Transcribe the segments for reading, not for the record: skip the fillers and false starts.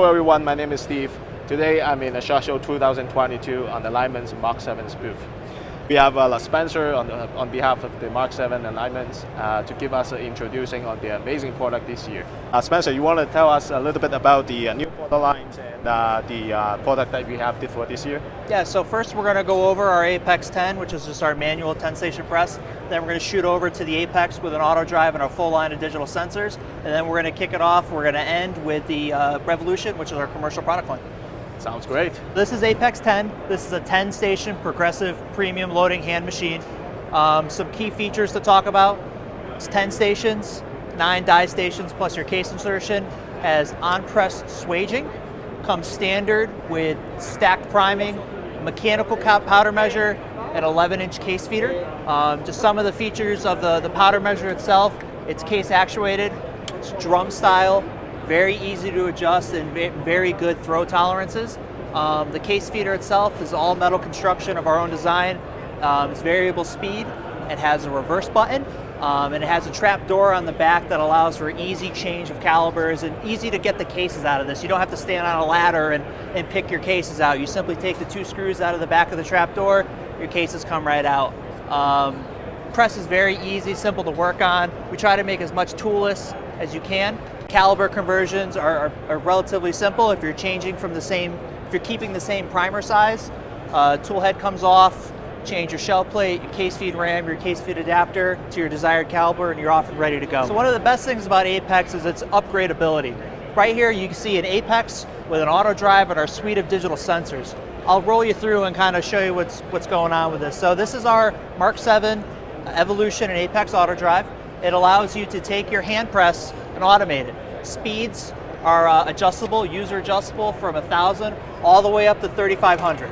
Hello everyone, my name is Steve. Today I'm in the SHOT Show 2022 on the Lyman's Mark 7's booth. We have Spencer on behalf of the Mark 7 and Lyman's to give us introducing on the amazing product this year. Spencer, you want to tell us a little bit about the new product lines and the product that we have for this year? Yeah, so first we're going to go over our Apex 10, which is just our manual 10-station press. Then we're going to shoot over to the Apex with an auto drive and our full line of digital sensors. And then we're going to kick it off. We're going to end with the Revolution, which is our commercial product line. Sounds great. This is Apex 10. This is a 10-station progressive premium loading hand machine. Some key features to talk about. It's 10 stations, 9 die stations plus your case insertion. Has on-press swaging. Comes standard with stacked priming, mechanical powder measure, and 11-inch case feeder. Just some of the features of the powder measure itself. It's case actuated. It's drum style. Very easy to adjust and very good throw tolerances. The case feeder itself is all metal construction of our own design. It's variable speed. It has a reverse button, and it has a trap door on the back that allows for easy change of calibers and easy to get the cases out of this. You don't have to stand on a ladder and pick your cases out. You simply take the 2 screws out of the back of the trap door, your cases come right out. Press is very easy, simple to work on. We try to make as much toolless as you can. Caliber conversions are relatively simple. If you're changing from if you're keeping the same primer size, tool head comes off, change your shell plate, your case feed RAM, your case feed adapter to your desired caliber, and you're off and ready to go. So one of the best things about Apex is its upgradability. Right here you can see an Apex with an auto drive and our suite of digital sensors. I'll roll you through and kind of show you what's going on with this. So this is our Mark 7 Evolution and Apex auto drive. It allows you to take your hand press and automate it. Speeds are adjustable, user adjustable from 1,000 all the way up to 3,500.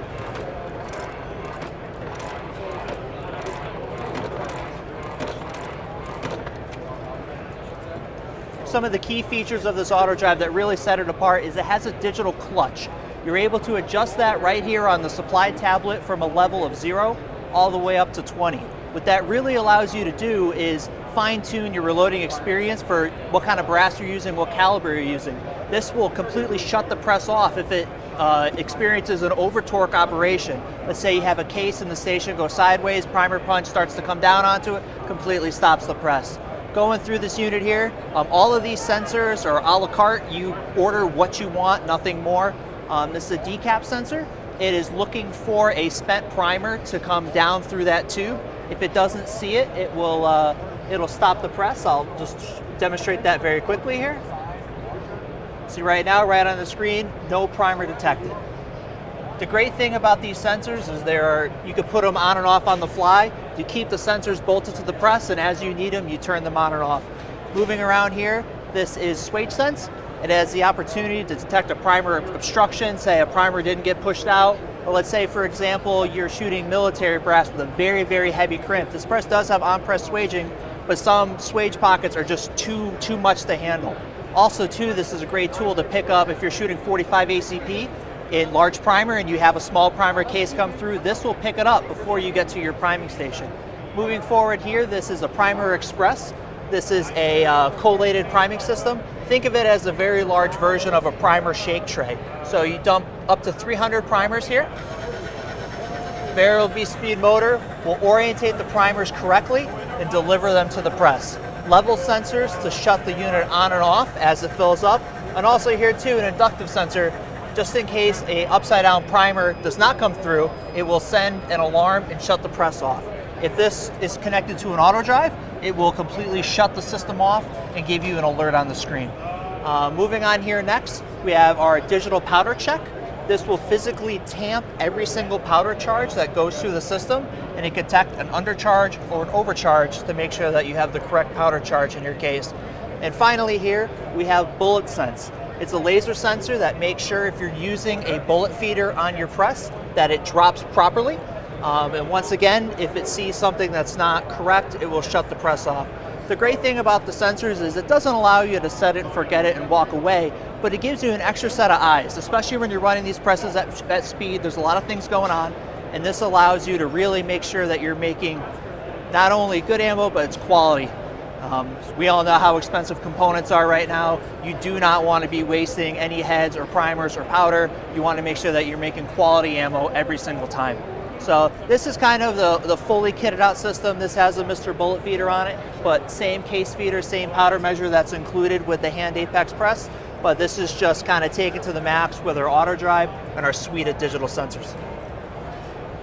Some of the key features of this auto drive that really set it apart is it has a digital clutch. You're able to adjust that right here on the supply tablet from a level of 0 all the way up to 20. What that really allows you to do is fine-tune your reloading experience for what kind of brass you're using, what caliber you're using. This will completely shut the press off if it experiences an over-torque operation. Let's say you have a case in the station go sideways, primer punch starts to come down onto it, completely stops the press. Going through this unit here, all of these sensors are a la carte. You order what you want, nothing more. This is a decap sensor. It is looking for a spent primer to come down through that tube. If it doesn't see it, it'll stop the press. I'll just demonstrate that very quickly here. See right now, right on the screen, no primer detected. The great thing about these sensors is you can put them on and off on the fly. You keep the sensors bolted to the press, and as you need them, you turn them on and off. Moving around here, this is Swage Sense. It has the opportunity to detect a primer obstruction, say a primer didn't get pushed out. Or let's say, for example, you're shooting military brass with a very, very heavy crimp. This press does have on-press swaging, but some swage pockets are just too much to handle. Also, too, this is a great tool to pick up if you're shooting 45 ACP in large primer and you have a small primer case come through. This will pick it up before you get to your priming station. Moving forward here, this is a Primer Express. This is a collated priming system. Think of it as a very large version of a primer shake tray. So you dump up to 300 primers here. Variable speed motor will orientate the primers correctly and deliver them to the press. Level sensors to shut the unit on and off as it fills up. And also here too, an inductive sensor, just in case a upside down primer does not come through, it will send an alarm and shut the press off. If this is connected to an auto drive, it will completely shut the system off and give you an alert on the screen. Moving on here next, we have our digital powder check. This will physically tamp every single powder charge that goes through the system, and it can detect an undercharge or an overcharge to make sure that you have the correct powder charge in your case. And finally here, we have Bullet Sense. It's a laser sensor that makes sure if you're using a bullet feeder on your press that it drops properly. And once again, if it sees something that's not correct, it will shut the press off. The great thing about the sensors is it doesn't allow you to set it and forget it and walk away, but it gives you an extra set of eyes, especially when you're running these presses at speed. There's a lot of things going on, and this allows you to really make sure that you're making not only good ammo, but it's quality. We all know how expensive components are right now. You do not want to be wasting any heads or primers or powder. You want to make sure that you're making quality ammo every single time. So this is kind of the fully kitted out system. This has a Mr. Bullet feeder on it, but same case feeder, same powder measure that's included with the hand apex press. But this is just kind of taken to the max with our auto drive and our suite of digital sensors.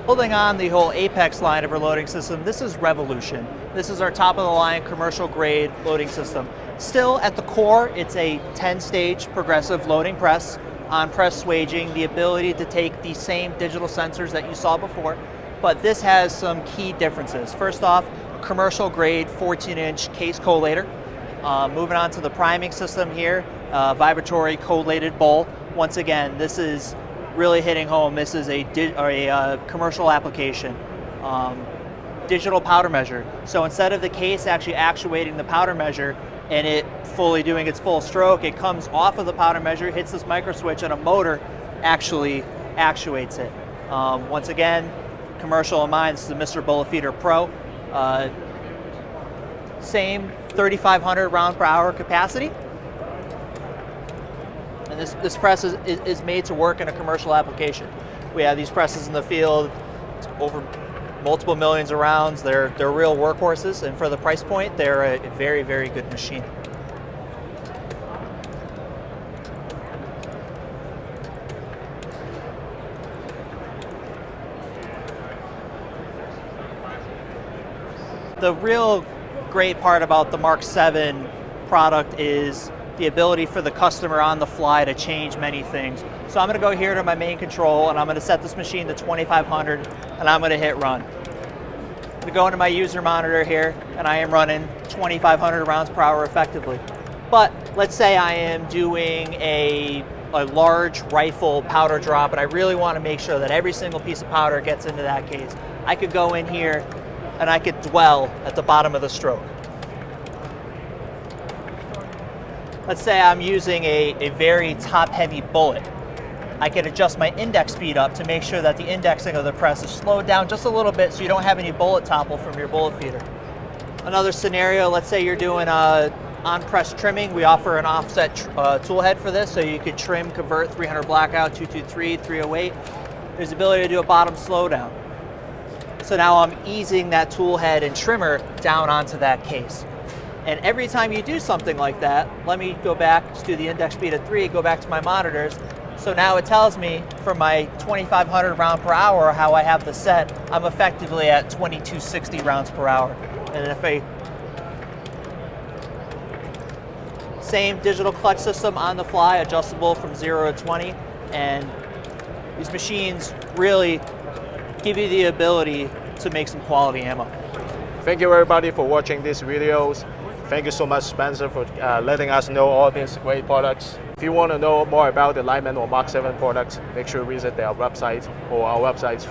Building on the whole Apex line of our loading system, this is Revolution. This is our top of the line commercial grade loading system. Still at the core, it's a 10-stage progressive loading press, on press swaging, the ability to take the same digital sensors that you saw before, but this has some key differences. First off, commercial grade 14-inch case collator. Moving on to the priming system here, vibratory collated bowl. Once again, this is really hitting home. This is a commercial application. Digital powder measure. So instead of the case actually actuating the powder measure and it fully doing its full stroke, it comes off of the powder measure, hits this micro switch, and a motor actually actuates it. Once again, commercial in mind, this is the Mr. Bullet Feeder Pro. Same 3,500 round per hour capacity. And this press is made to work in a commercial application. We have these presses in the field over multiple millions of rounds. They're real workhorses, and for the price point, they're a very, very good machine. The real great part about the Mark 7 product is the ability for the customer on the fly to change many things. So I'm going to go here to my main control and I'm going to set this machine to 2500 and I'm going to hit run. I'm going to go into my user monitor here and I am running 2500 rounds per hour effectively. But let's say I am doing a large rifle powder drop and I really want to make sure that every single piece of powder gets into that case. I could go in here and I could dwell at the bottom of the stroke. Let's say I'm using a very top-heavy bullet. I can adjust my index speed up to make sure that the indexing of the press is slowed down just a little bit so you don't have any bullet topple from your bullet feeder. Another scenario, let's say you're doing on-press trimming. We offer an offset tool head for this, so you could trim, convert 300 blackout, 223, 308. There's the ability to do a bottom slowdown. So now I'm easing that tool head and trimmer down onto that case. And every time you do something like that, let me go back, just do the index speed of 3, go back to my monitors. So now it tells me from my 2500 round per hour how I have the set, I'm effectively at 2260 rounds per hour. And if same digital clutch system on the fly, adjustable from 0 to 20. And these machines really give you the ability to make some quality ammo. Thank you everybody for watching these videos. Thank you so much, Spencer, for letting us know all these great products. If you want to know more about the Lyman or Mark 7 products, make sure you visit their website or our websites.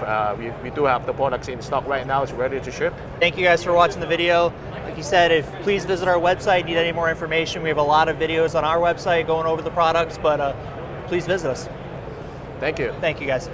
We do have the products in stock right now. It's ready to ship. Thank you guys for watching the video. Like you said, please visit our website. Need any more information? We have a lot of videos on our website going over the products, but please visit us. Thank you. Thank you guys.